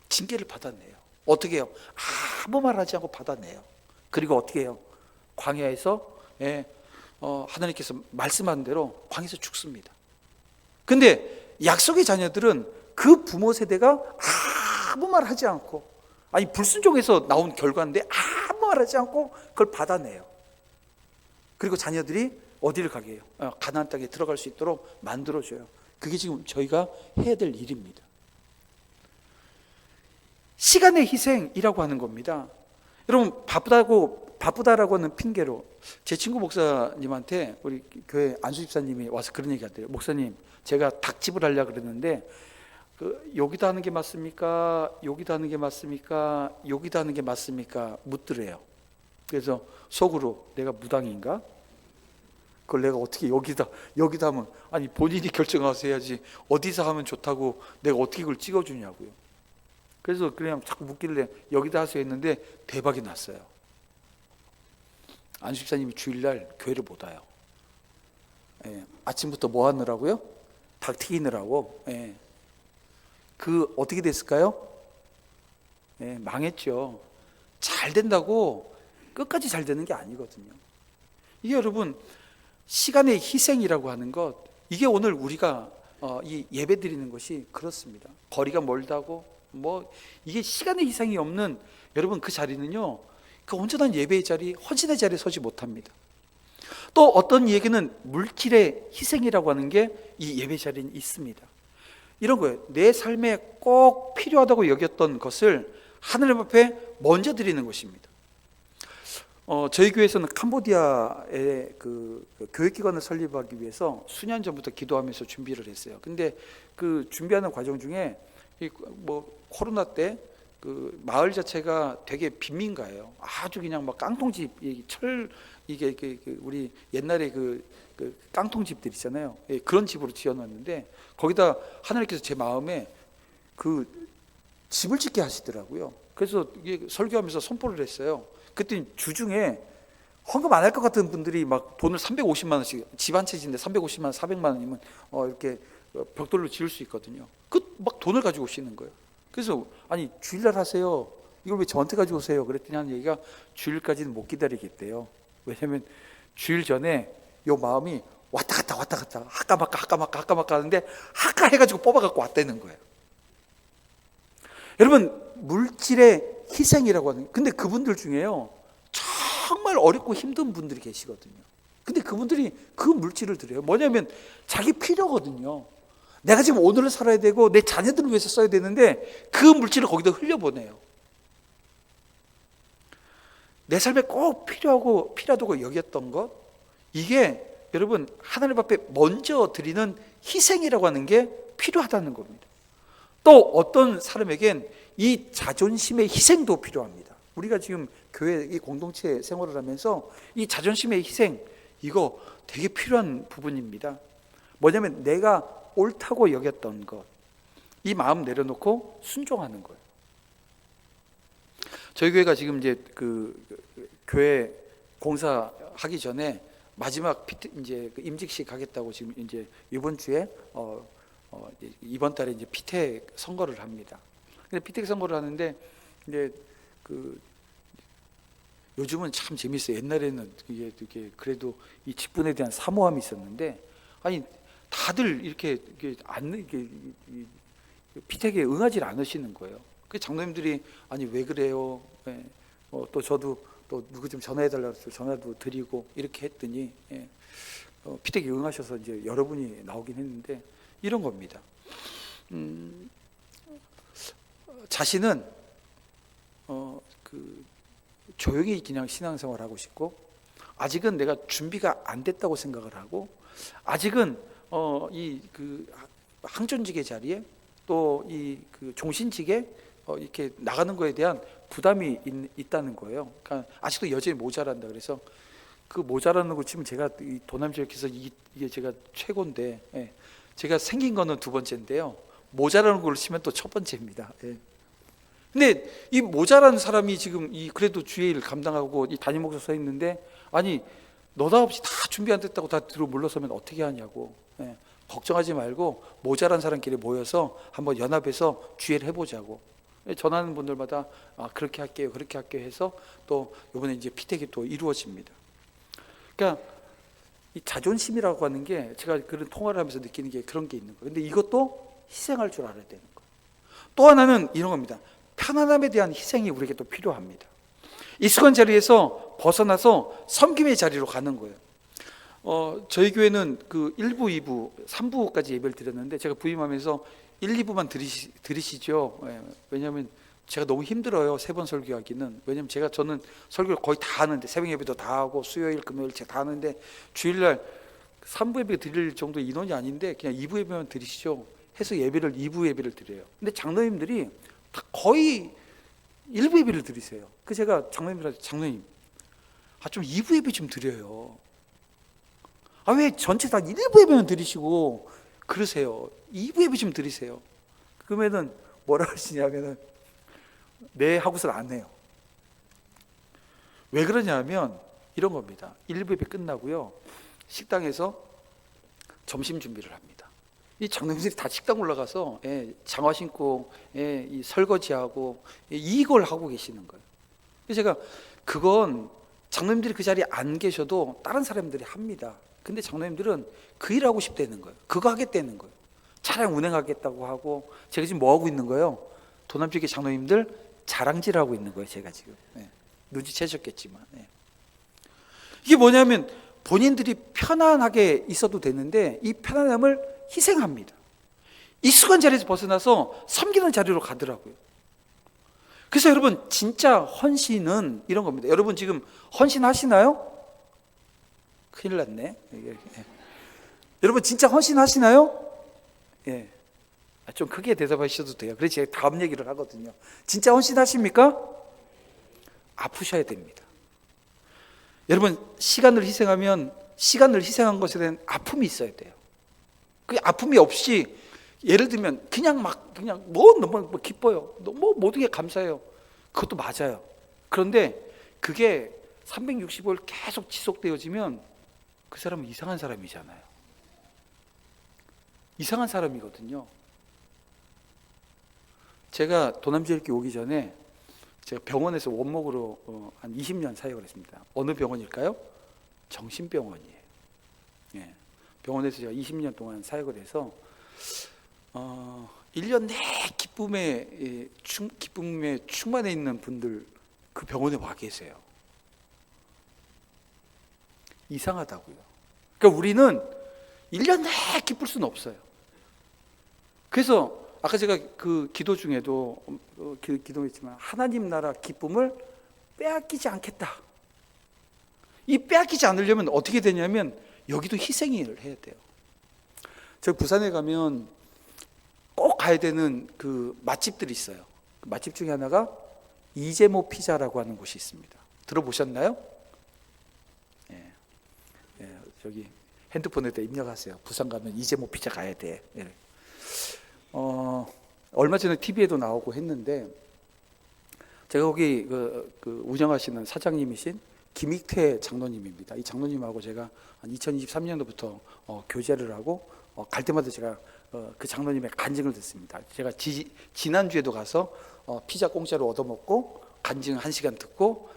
징계를 받아내요. 어떻게 해요? 아무 말 하지 않고 받아내요. 그리고 어떻게 해요? 광야에서 하나님께서 말씀한 대로 광야에서 죽습니다. 근데 약속의 자녀들은 그 부모 세대가 아무 말 하지 않고, 아니 불순종해서 나온 결과인데 아무 말 하지 않고 그걸 받아내요. 그리고 자녀들이 어디를 가게 해요? 가나안 땅에 들어갈 수 있도록 만들어줘요. 그게 지금 저희가 해야 될 일입니다. 시간의 희생이라고 하는 겁니다. 여러분 바쁘다라고 하는 핑계로 제 친구 목사님한테 우리 교회 안수 집사님이 와서 그런 얘기 하더래요. 목사님, 제가 닭집을 하려고 그랬는데 여기다 하는 게 맞습니까? 여기다 하는 게 맞습니까? 여기다 하는 게 맞습니까? 묻더래요. 그래서 속으로 내가 무당인가? 그걸 내가 어떻게 여기다 하면, 아니 본인이 결정하서 해야지 어디서 하면 좋다고 내가 어떻게 그걸 찍어주냐고요. 그래서 그냥 자꾸 묻길래 여기다 하세요 했는데 대박이 났어요. 안수 집사님이 주일날 교회를 못 와요. 아침부터 뭐 하느라고요? 닭 튀기느라고. 그 어떻게 됐을까요? 망했죠. 잘 된다고 끝까지 잘 되는 게 아니거든요. 이게 여러분 시간의 희생이라고 하는 것, 이게 오늘 우리가 이 예배 드리는 것이 그렇습니다. 거리가 멀다고 뭐 이게 시간의 희생이 없는 여러분 그 자리는요, 그 온전한 예배의 자리, 헌신의 자리에 서지 못합니다. 또 어떤 얘기는 물질의 희생이라고 하는 게 이 예배 자리는 있습니다. 이런 거예요. 내 삶에 꼭 필요하다고 여겼던 것을 하나님 앞에 먼저 드리는 것입니다. 저희 교회에서는 캄보디아에 그 교육기관을 설립하기 위해서 수년 전부터 기도하면서 준비를 했어요. 근데 그 준비하는 과정 중에 뭐 코로나 때 그 마을 자체가 되게 빈민가예요. 아주 그냥 막 깡통집, 이게 우리 옛날에 그 깡통집들 있잖아요. 그런 집으로 지어놨는데 거기다 하나님께서 제 마음에 그 집을 짓게 하시더라고요. 그래서 이게 설교하면서 선포를 했어요. 그랬더니 주중에 헌금 안 할 것 같은 분들이 막 돈을 350만 원씩, 집 한 채 짓는데 350만 원, 400만 원이면 이렇게 벽돌로 지을 수 있거든요. 그 막 돈을 가지고 오시는 거예요. 그래서 아니 주일날 하세요. 이걸 왜 저한테 가지고 오세요? 그랬더니 하는 얘기가 주일까지는 못 기다리겠대요. 왜냐하면 주일 전에 요 마음이 왔다 갔다 하까 하는데 하까 해가지고 뽑아갖고 왔다는 거예요. 여러분 물질의 희생이라고 하는, 근데 그분들 중에요 정말 어렵고 힘든 분들이 계시거든요. 근데 그분들이 그 물질을 드려요. 뭐냐면 자기 필요거든요. 내가 지금 오늘을 살아야 되고 내 자녀들을 위해서 써야 되는데 그 물질을 거기다 흘려보내요. 내 삶에 꼭 필요하다고 여겼던 것, 이게 여러분 하나님 앞에 먼저 드리는 희생이라고 하는 게 필요하다는 겁니다. 또 어떤 사람에겐 이 자존심의 희생도 필요합니다. 우리가 지금 교회 이 공동체 생활을 하면서 이 자존심의 희생, 이거 되게 필요한 부분입니다. 뭐냐면 내가 옳다고 여겼던 것, 이 마음 내려놓고 순종하는 거예요. 저희 교회가 지금 이제 그 교회 공사하기 전에 마지막 이제 임직식 하겠다고 지금 이제 이번 주에 이번 달에 이제 피태 선거를 합니다. 근데 피택 선거를 하는데 이제 그 요즘은 참 재밌어요. 옛날에는 이게 그래도 이 직분에 대한 사모함이 있었는데, 아니 다들 이렇게 안 이게 피택에 응하지 않으시는 거예요. 그 장로님들이 아니 왜 그래요? 예. 또 저도 또 누구 좀 전화해달라고 해서 전화도 드리고 이렇게 했더니 피택에 응하셔서 이제 여러분이 나오긴 했는데 이런 겁니다. 자신은 조용히 그냥 신앙생활 하고 싶고, 아직은 내가 준비가 안 됐다고 생각을 하고, 아직은 항존직의 자리에 또 종신직에 이렇게 나가는 거에 대한 부담이 있다는 거예요. 그러니까 아직도 여전히 모자란다. 그래서 그 모자라는 거 치면 제가 이 도남 지역에서 이게 제가 최고인데, 예. 제가 생긴 거는 두 번째인데요. 모자라는 걸 치면 또 첫 번째입니다. 예. 근데 이 모자란 사람이 지금 그래도 주의 일 감당하고 이 담임 목사 서 있는데, 아니 너다 없이 다 준비 안 됐다고 다 뒤로 물러서면 어떻게 하냐고. 예. 걱정하지 말고 모자란 사람끼리 모여서 한번 연합해서 주의를 해보자고. 전하는 분들마다 그렇게 할게요, 그렇게 할게요 해서 또 이번에 이제 피택이 또 이루어집니다. 그러니까 이 자존심이라고 하는 게 제가 그런 통화를 하면서 느끼는 게 그런 게 있는 거예요. 근데 이것도 희생할 줄 알아야 되는 거예요. 또 하나는 이런 겁니다. 편안함에 대한 희생이 우리에게 또 필요합니다. 익숙한 자리에서 벗어나서 섬김의 자리로 가는 거예요. 저희 교회는 그 1부, 2부, 3부까지 예배를 드렸는데, 제가 부임하면서 1, 2부만 들으시죠. 예, 왜냐하면 제가 너무 힘들어요. 3번 설교하기는. 왜냐하면 저는 설교를 거의 다 하는데, 새벽 예배도 다 하고 수요일, 금요일 제가 다 하는데, 주일날 3부 예배 드릴 정도 인원이 아닌데 그냥 2부 예배만 드리시죠 해서 2부 예배를 드려요. 근데 장로님들이 다 거의 1부 예배를 드리세요. 그 제가 장로님들한테, 장로님 좀 2부 예배 좀 드려요. 왜 전체 다 1부 예배만 드리시고 그러세요. 2부 예배 좀 드리세요. 그러면은 뭐라 하시냐면은 네 하고서는 안 해요. 왜 그러냐면 이런 겁니다. 1부 예배 끝나고요, 식당에서 점심 준비를 합니다. 이 장로님들이 다 식당 올라가서 장화 신고 이 설거지하고 이걸 하고 계시는 거예요. 그래서 제가 그건 장로님들이 그 자리에 안 계셔도 다른 사람들이 합니다. 근데 장로님들은 그 일하고 싶다는 거예요. 그거 하겠다는 거예요. 차량 운행하겠다고 하고. 제가 지금 뭐 하고 있는 거예요? 도남지역의 장로님들 자랑질하고 있는 거예요. 제가 지금 눈치채셨겠지만, 이게 뭐냐면 본인들이 편안하게 있어도 되는데 이 편안함을 희생합니다. 익숙한 자리에서 벗어나서 섬기는 자리로 가더라고요. 그래서 여러분, 진짜 헌신은 이런 겁니다. 여러분 지금 헌신하시나요? 큰일 났네. 여러분 진짜 헌신하시나요? 예. 좀 크게 대답하셔도 돼요. 그래서 제가 다음 얘기를 하거든요. 진짜 헌신하십니까? 아프셔야 됩니다. 여러분, 시간을 희생한 것에 대한 아픔이 있어야 돼요. 그 아픔이 없이, 예를 들면 그냥 너무 기뻐요. 너무 모든 게 감사해요. 그것도 맞아요. 그런데 그게 365일 계속 지속되어지면 그 사람은 이상한 사람이잖아요. 이상한 사람이거든요. 제가 도남지역에 오기 전에 제가 병원에서 원목으로 한 20년 사역을 했습니다. 어느 병원일까요? 정신병원이에요. 예. 병원에서 제가 20년 동안 사역을 해서 1년 내 기쁨에 충만해 있는 분들 그 병원에 와 계세요. 이상하다고요. 그러니까 우리는 1년 내 기쁠 수는 없어요. 그래서 아까 제가 그 기도 중에도 기도했지만, 하나님 나라 기쁨을 빼앗기지 않겠다. 이 빼앗기지 않으려면 어떻게 되냐면 여기도 희생을 해야 돼요. 저 부산에 가면 꼭 가야 되는 그 맛집들이 있어요. 그 맛집 중에 하나가 이재모 피자라고 하는 곳이 있습니다. 들어보셨나요? 저기 핸드폰에다 입력하세요. 부산 가면 이재모 피자 가야 돼. 얼마 전에 TV에도 나오고 했는데, 제가 거기 그 운영하시는 사장님이신 김익태 장로님입니다. 이 장로님하고 제가 2023년도부터 교제를 하고 갈 때마다 제가 그 장로님의 간증을 듣습니다. 제가 지난주에도 가서 피자 공짜로 얻어먹고 간증 1시간 듣고,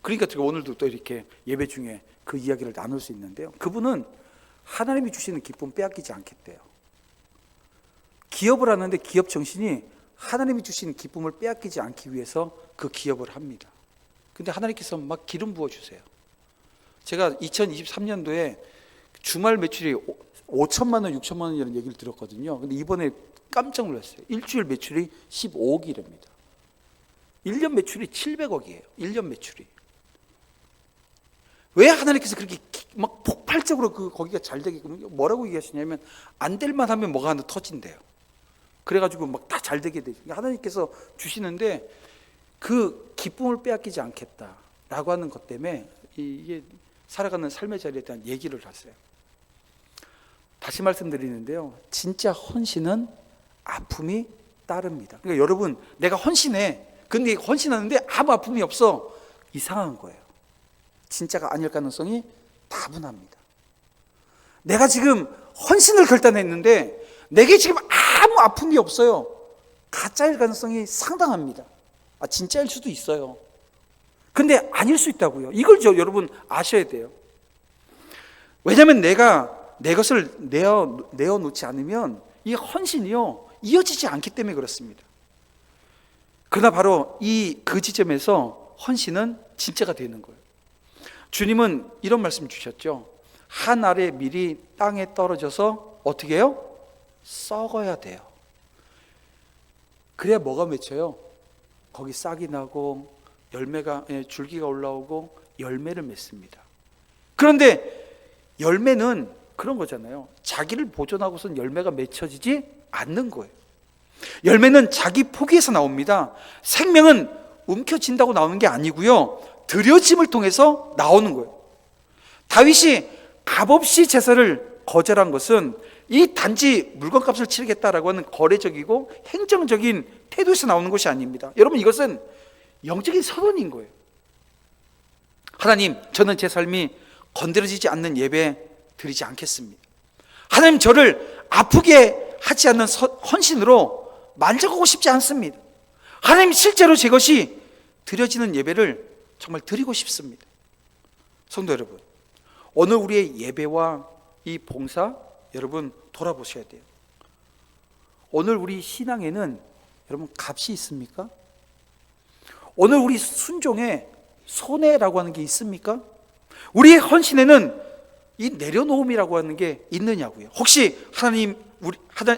그러니까 제가 오늘도 또 이렇게 예배 중에 그 이야기를 나눌 수 있는데요. 그분은 하나님이 주시는 기쁨 빼앗기지 않겠대요. 기업을 하는데 기업 정신이 하나님이 주신 기쁨을 빼앗기지 않기 위해서 그 기업을 합니다. 근데 하나님께서 막 기름 부어주세요. 제가 2023년도에 주말 매출이 5천만 원, 6천만 원이라는 얘기를 들었거든요. 근데 이번에 깜짝 놀랐어요. 일주일 매출이 15억이랍니다. 1년 매출이 700억이에요. 1년 매출이. 왜 하나님께서 그렇게 막 폭발적으로 거기가 잘 되게 뭐라고 얘기하시냐면 안 될만 하면 뭐가 하나 터진대요. 그래가지고 막 다 잘 되게 되죠. 하나님께서 주시는데 그 기쁨을 빼앗기지 않겠다라고 하는 것 때문에 이게 살아가는 삶의 자리에 대한 얘기를 하세요. 다시 말씀드리는데요, 진짜 헌신은 아픔이 따릅니다. 그러니까 여러분, 내가 헌신해. 근데 헌신하는데 아무 아픔이 없어. 이상한 거예요. 진짜가 아닐 가능성이 다분합니다. 내가 지금 헌신을 결단했는데 내게 지금 아무 아픔이 없어요. 가짜일 가능성이 상당합니다. 진짜일 수도 있어요. 근데 아닐 수 있다고요. 이걸 여러분 아셔야 돼요. 왜냐하면 내가 내 것을 내어놓지 않으면 이 헌신이요 이어지지 않기 때문에 그렇습니다. 그러나 바로 그 지점에서 헌신은 진짜가 되는 거예요. 주님은 이런 말씀 주셨죠. 한 알의 밀이 땅에 떨어져서 어떻게 해요? 썩어야 돼요. 그래야 뭐가 맺혀요? 거기 싹이 나고 줄기가 올라오고 열매를 맺습니다. 그런데 열매는 그런 거잖아요. 자기를 보존하고선 열매가 맺혀지지 않는 거예요. 열매는 자기 포기에서 나옵니다. 생명은 움켜진다고 나오는 게 아니고요, 들여짐을 통해서 나오는 거예요. 다윗이 값없이 제사를 거절한 것은 이 단지 물건값을 치르겠다라고 하는 거래적이고 행정적인 태도에서 나오는 것이 아닙니다. 여러분, 이것은 영적인 선언인 거예요. 하나님, 저는 제 삶이 건드려지지 않는 예배 드리지 않겠습니다. 하나님, 저를 아프게 하지 않는 헌신으로 만족하고 싶지 않습니다. 하나님, 실제로 제 것이 드려지는 예배를 정말 드리고 싶습니다. 성도 여러분, 오늘 우리의 예배와 이 봉사, 여러분 돌아보셔야 돼요. 오늘 우리 신앙에는 여러분 값이 있습니까? 오늘 우리 순종에 손해라고 하는 게 있습니까? 우리의 헌신에는 이 내려놓음이라고 하는 게 있느냐고요. 혹시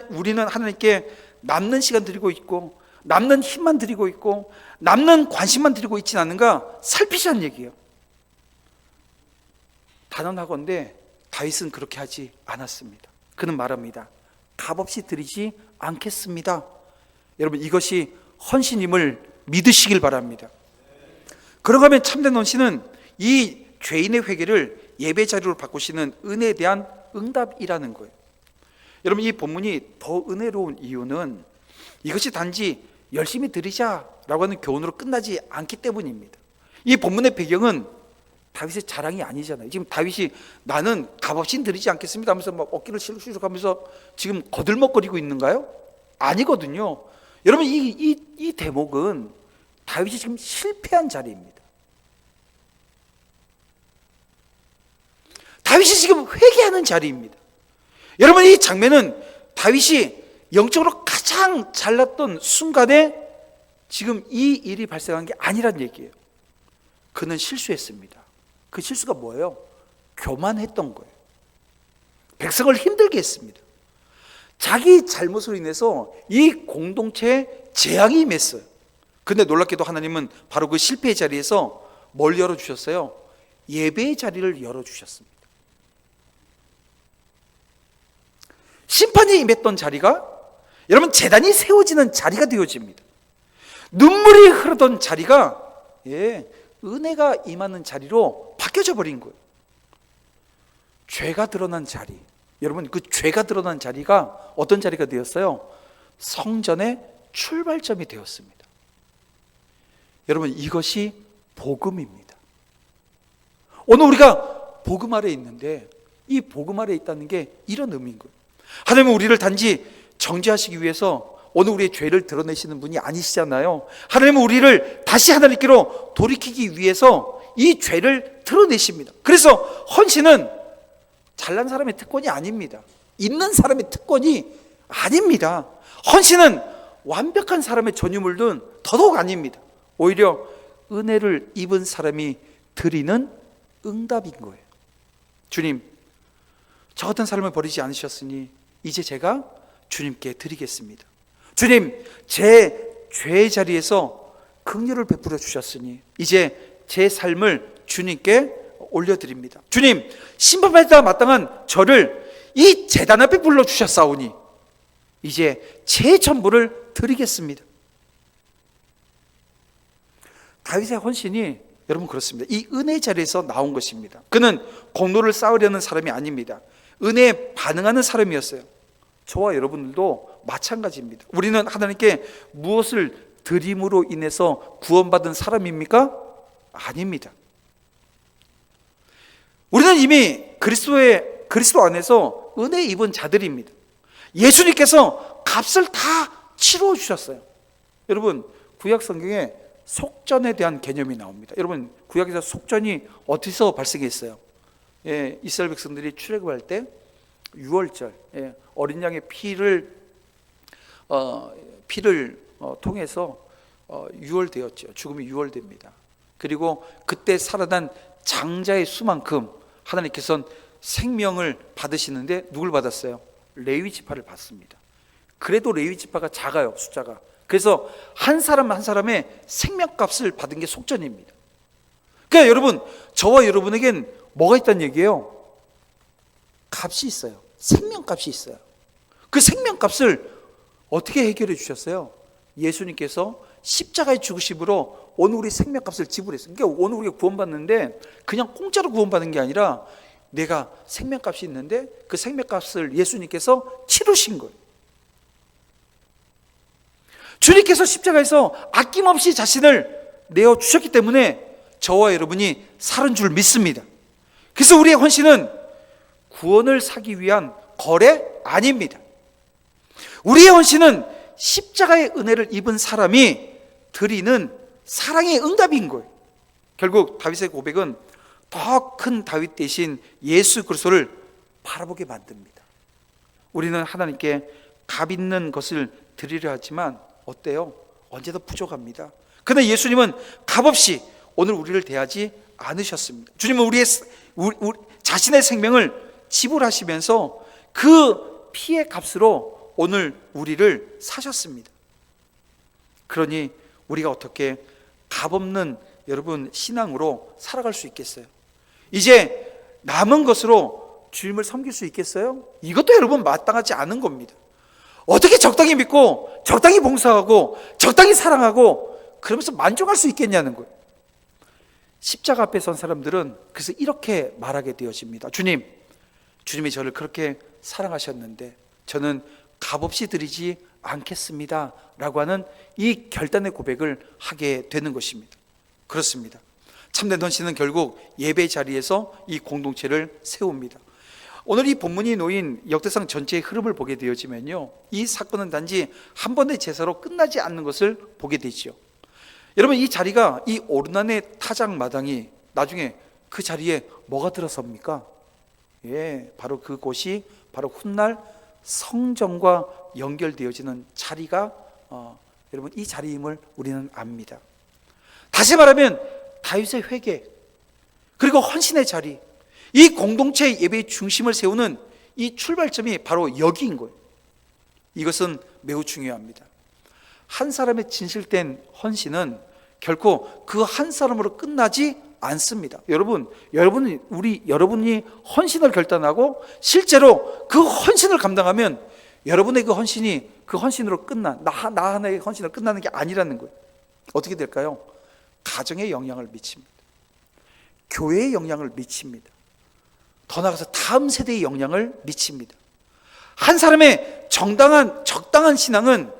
우리는 하나님께 남는 시간 드리고 있고 남는 힘만 드리고 있고 남는 관심만 드리고 있지는 않은가 살피자는 얘기예요. 단언하건대 다윗은 그렇게 하지 않았습니다. 그는 말합니다. 값없이 드리지 않겠습니다. 여러분, 이것이 헌신임을 믿으시길 바랍니다. 그런가 하면 참된 헌신은 이 죄인의 회개를 예배 자리로 바꾸시는 은혜에 대한 응답이라는 거예요. 여러분, 이 본문이 더 은혜로운 이유는 이것이 단지 열심히 드리자라고 하는 교훈으로 끝나지 않기 때문입니다. 이 본문의 배경은 다윗의 자랑이 아니잖아요. 지금 다윗이 나는 값없이 드리지 않겠습니다 하면서 막 어깨를 실룩실룩 하면서 지금 거들먹거리고 있는가요? 아니거든요. 여러분, 이 대목은 다윗이 지금 실패한 자리입니다. 다윗이 지금 회개하는 자리입니다. 여러분, 이 장면은 다윗이 영적으로 가장 잘났던 순간에 지금 이 일이 발생한 게 아니란 얘기예요. 그는 실수했습니다. 그 실수가 뭐예요? 교만했던 거예요. 백성을 힘들게 했습니다. 자기 잘못으로 인해서 이 공동체에 재앙이 임했어요. 근데 놀랍게도 하나님은 바로 그 실패의 자리에서 뭘 열어주셨어요? 예배의 자리를 열어주셨습니다. 심판이 임했던 자리가 여러분 제단이 세워지는 자리가 되어집니다. 눈물이 흐르던 자리가 은혜가 임하는 자리로 바뀌어져 버린 거예요. 죄가 드러난 자리, 여러분 그 죄가 드러난 자리가 어떤 자리가 되었어요? 성전의 출발점이 되었습니다. 여러분, 이것이 복음입니다. 오늘 우리가 복음 아래에 있는데 이 복음 아래에 있다는 게 이런 의미인 거예요. 하나님은 우리를 단지 정죄하시기 위해서 오늘 우리의 죄를 드러내시는 분이 아니시잖아요. 하나님은 우리를 다시 하나님께로 돌이키기 위해서 이 죄를 드러내십니다. 그래서 헌신은 잘난 사람의 특권이 아닙니다. 있는 사람의 특권이 아닙니다. 헌신은 완벽한 사람의 전유물은 더더욱 아닙니다. 오히려 은혜를 입은 사람이 드리는 응답인 거예요. 주님, 저 같은 사람을 버리지 않으셨으니 이제 제가 주님께 드리겠습니다. 주님, 제 죄의 자리에서 긍휼을 베풀어 주셨으니 이제 제 삶을 주님께 올려드립니다. 주님, 심판받아 마땅한 저를 이 제단 앞에 불러주셨사오니 이제 제 전부를 드리겠습니다. 다윗의 헌신이 여러분 그렇습니다. 이 은혜의 자리에서 나온 것입니다. 그는 공로를 쌓으려는 사람이 아닙니다. 은혜에 반응하는 사람이었어요. 저와 여러분들도 마찬가지입니다. 우리는 하나님께 무엇을 드림으로 인해서 구원받은 사람입니까? 아닙니다. 우리는 이미 그리스도 안에서 은혜 입은 자들입니다. 예수님께서 값을 다 치러 주셨어요. 여러분, 구약 성경에 속전에 대한 개념이 나옵니다. 여러분, 구약에서 속전이 어디서 발생했어요? 이스라엘 백성들이 출애굽할 때 유월절, 어린 양의 피를 통해서 유월되었죠. 죽음이 유월됩니다. 그리고 그때 살아난 장자의 수만큼 하나님께서는 생명을 받으시는데 누굴 받았어요? 레위 지파를 받습니다. 그래도 레위 지파가 작아요, 숫자가. 그래서 한 사람 한 사람의 생명값을 받은 게 속전입니다. 그러니까 여러분, 저와 여러분에겐 뭐가 있다는 얘기예요? 값이 있어요. 생명값이 있어요. 그 생명값을 어떻게 해결해 주셨어요? 예수님께서 십자가의 죽으심으로 오늘 우리 생명값을 지불했어요. 그러니까 오늘 우리가 구원받는데 그냥 공짜로 구원받는 게 아니라 내가 생명값이 있는데 그 생명값을 예수님께서 치르신 거예요. 주님께서 십자가에서 아낌없이 자신을 내어주셨기 때문에 저와 여러분이 살은 줄 믿습니다. 그래서 우리의 헌신은 구원을 사기 위한 거래 아닙니다. 우리의 헌신은 십자가의 은혜를 입은 사람이 드리는 사랑의 응답인 거예요. 결국 다윗의 고백은 더 큰 다윗 대신 예수 그리스도를 바라보게 만듭니다. 우리는 하나님께 값 있는 것을 드리려 하지만 어때요? 언제도 부족합니다. 그러나 예수님은 값없이 오늘 우리를 대하지 않으셨습니다. 주님은 우리 자신의 생명을 지불하시면서 그 피의 값으로 오늘 우리를 사셨습니다. 그러니 우리가 어떻게 값없는 여러분 신앙으로 살아갈 수 있겠어요? 이제 남은 것으로 주님을 섬길 수 있겠어요? 이것도 여러분 마땅하지 않은 겁니다. 어떻게 적당히 믿고 적당히 봉사하고 적당히 사랑하고 그러면서 만족할 수 있겠냐는 거예요. 십자가 앞에 선 사람들은 그래서 이렇게 말하게 되어집니다. 주님이 저를 그렇게 사랑하셨는데 저는 값없이 드리지 않겠습니다 라고 하는 이 결단의 고백을 하게 되는 것입니다. 그렇습니다. 참된 헌신은 결국 예배 자리에서 이 공동체를 세웁니다. 오늘 이 본문이 놓인 역대상 전체의 흐름을 보게 되어지면요, 이 사건은 단지 한 번의 제사로 끝나지 않는 것을 보게 되죠. 여러분, 이 자리가, 이 오르난의 타작 마당이 나중에 그 자리에 뭐가 들어섭니까? 바로 그곳이 바로 훗날 성전과 연결되어지는 자리가 여러분 이 자리임을 우리는 압니다. 다시 말하면 다윗의 회개 그리고 헌신의 자리, 이 공동체의 예배의 중심을 세우는 이 출발점이 바로 여기인 거예요. 이것은 매우 중요합니다. 한 사람의 진실된 헌신은 결코 그 한 사람으로 끝나지 않습니다. 여러분이 헌신을 결단하고 실제로 그 헌신을 감당하면 여러분의 그 헌신이 그 헌신으로 나 하나의 헌신으로 끝나는 게 아니라는 거예요. 어떻게 될까요? 가정에 영향을 미칩니다. 교회에 영향을 미칩니다. 더 나아가서 다음 세대에 영향을 미칩니다. 한 사람의 적당한 신앙은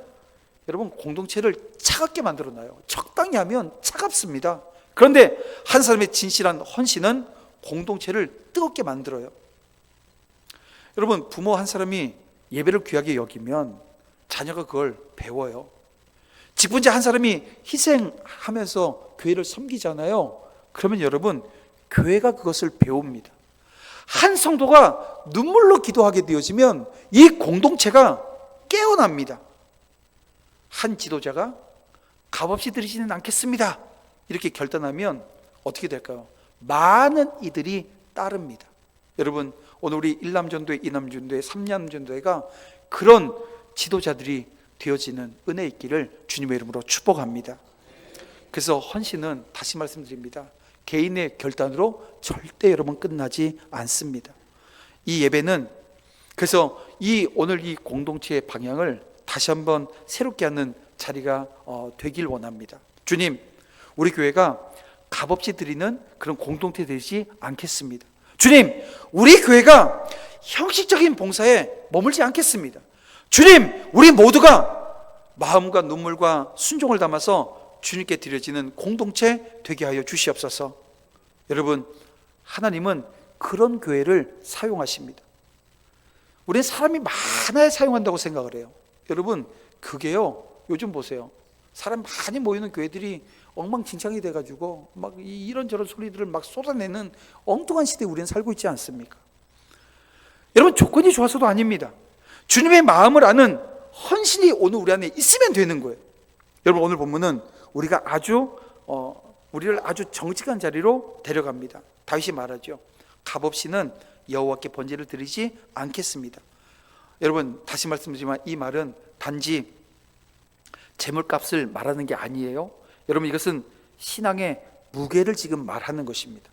여러분 공동체를 차갑게 만들어놔요. 적당히 하면 차갑습니다. 그런데 한 사람의 진실한 헌신은 공동체를 뜨겁게 만들어요. 여러분, 부모 한 사람이 예배를 귀하게 여기면 자녀가 그걸 배워요. 직분자 한 사람이 희생하면서 교회를 섬기잖아요. 그러면 여러분, 교회가 그것을 배웁니다. 한 성도가 눈물로 기도하게 되어지면 이 공동체가 깨어납니다. 한 지도자가 값없이 드리지는 않겠습니다, 이렇게 결단하면 어떻게 될까요? 많은 이들이 따릅니다. 여러분, 오늘 우리 1남전도회, 2남전도회, 3남전도회가 그런 지도자들이 되어지는 은혜 있기를 주님의 이름으로 축복합니다. 그래서 헌신은 다시 말씀드립니다, 개인의 결단으로 절대 여러분 끝나지 않습니다. 이 예배는 그래서 오늘 이 공동체의 방향을 다시 한번 새롭게 하는 자리가 되길 원합니다. 주님, 우리 교회가 값없이 드리는 그런 공동체 되지 않겠습니다. 주님, 우리 교회가 형식적인 봉사에 머물지 않겠습니다. 주님, 우리 모두가 마음과 눈물과 순종을 담아서 주님께 드려지는 공동체 되게 하여 주시옵소서. 여러분, 하나님은 그런 교회를 사용하십니다. 우리는 사람이 많아야 사용한다고 생각을 해요. 여러분, 그게요, 요즘 보세요, 사람 많이 모이는 교회들이 엉망진창이 돼가지고 막 이런저런 소리들을 막 쏟아내는 엉뚱한 시대에 우리는 살고 있지 않습니까? 여러분, 조건이 좋아서도 아닙니다. 주님의 마음을 아는 헌신이 오늘 우리 안에 있으면 되는 거예요. 여러분, 오늘 본문은 우리가 우리를 아주 정직한 자리로 데려갑니다. 다윗이 말하죠, 값없이는 여호와께 번제를 드리지 않겠습니다. 여러분, 다시 말씀드리지만 이 말은 단지 재물값을 말하는 게 아니에요. 여러분, 이것은 신앙의 무게를 지금 말하는 것입니다.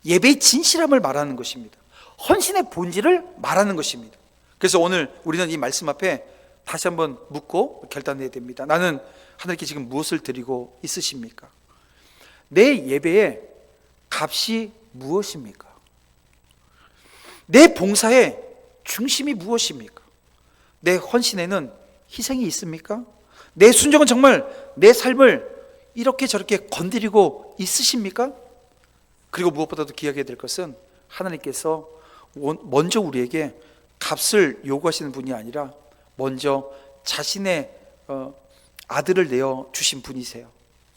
예배의 진실함을 말하는 것입니다. 헌신의 본질을 말하는 것입니다. 그래서 오늘 우리는 이 말씀 앞에 다시 한번 묻고 결단해야 됩니다. 나는 하나님께 지금 무엇을 드리고 있으십니까? 내 예배의 값이 무엇입니까? 내 봉사의 중심이 무엇입니까? 내 헌신에는 희생이 있습니까? 내 순종은 정말 내 삶을 이렇게 저렇게 건드리고 있으십니까? 그리고 무엇보다도 기억해야 될 것은 하나님께서 먼저 우리에게 값을 요구하시는 분이 아니라 먼저 자신의 아들을 내어 주신 분이세요.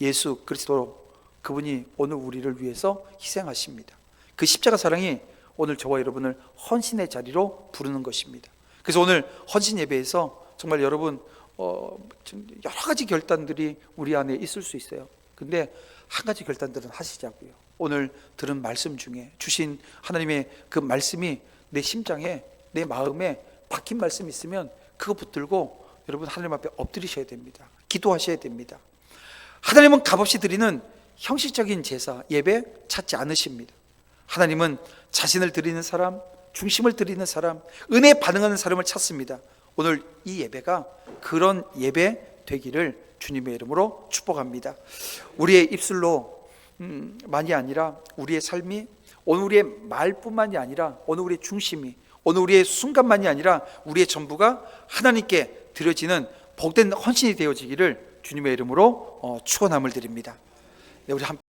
예수 그리스도, 그분이 오늘 우리를 위해서 희생하십니다. 그 십자가 사랑이 오늘 저와 여러분을 헌신의 자리로 부르는 것입니다. 그래서 오늘 헌신 예배에서 정말 여러분 여러 가지 결단들이 우리 안에 있을 수 있어요. 근데 한 가지 결단들은 하시자고요. 오늘 들은 말씀 중에 주신 하나님의 그 말씀이 내 심장에, 내 마음에 박힌 말씀이 있으면 그거 붙들고 여러분 하나님 앞에 엎드리셔야 됩니다. 기도하셔야 됩니다. 하나님은 값없이 드리는 형식적인 제사, 예배 찾지 않으십니다. 하나님은 자신을 드리는 사람, 중심을 드리는 사람, 은혜에 반응하는 사람을 찾습니다. 오늘 이 예배가 그런 예배 되기를 주님의 이름으로 축복합니다. 우리의 입술로 만이 아니라 우리의 삶이, 오늘 우리의 말뿐만이 아니라 오늘 우리의 중심이, 오늘 우리의 순간만이 아니라 우리의 전부가 하나님께 드려지는 복된 헌신이 되어지기를 주님의 이름으로 축원함을 드립니다. 우리 함께